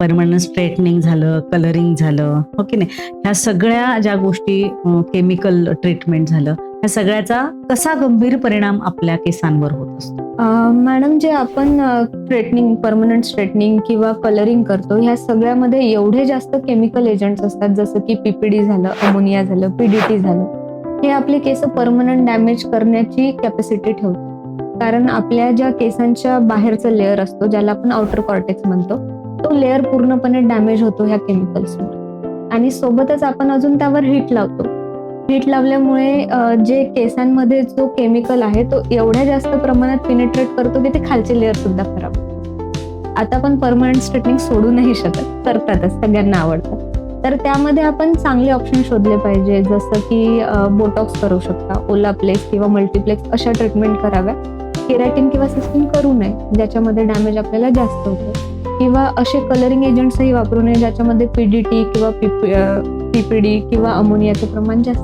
Permanent straightening झालं, colouring झालं, हो की नाही? ह्या सगळ्या ज्या गोष्टी केमिकल ट्रीटमेंट झालं, ह्या सगळ्याचा कसा गंभीर परिणाम आपल्या केसांवर होत असतो? मॅडम, जे आपण स्ट्रेटनिंग, परमनंट स्ट्रेटनिंग किंवा कलरिंग करतो, ह्या सगळ्यामध्ये एवढे जास्त केमिकल एजंट्स असतात, जसं की पीपीडी झालं, अमोनिया झालं, पीडीटी झालं. हे आपले केस परमनंट डॅमेज करण्याची कॅपॅसिटी ठेवतात. कारण आपल्या ज्या केसांच्या बाहेरचा लेअर असतो, ज्याला आपण आउटर कॉर्टेक्स म्हणतो, तो लेअर पूर्णपणे डॅमेज होतो ह्या केमिकल्समुळे. आणि सोबतच आपण अजून त्यावर हीट लावतो. हीट लावल्यामुळे जे केसांमध्ये जो केमिकल आहे तो एवढ्या जास्त प्रमाणात पेनिट्रेट करतो की ते खालचे लेअर सुद्धा खराब होतात. आता आपण परमनंट स्ट्रेटनिंग सोडू नाही शकत, करतातच, सगळ्यांना आवडतं. तर त्यामध्ये आपण चांगले ऑप्शन शोधले पाहिजे, जसं की बोटॉक्स करू शकता, ओलाप्लेक्स किंवा मल्टीप्लेक्स अशा ट्रीटमेंट कराव्या. केराटिन किंवा सिस्टिन करू नये, ज्याच्यामध्ये डॅमेज आपल्याला जास्त होतो. किंवा असे कलरिंग एजंट्सही वापरू नये ज्याच्यामध्ये पीडीटी किंवा पीपीडी किंवा अमोनियाचे प्रमाण जास्त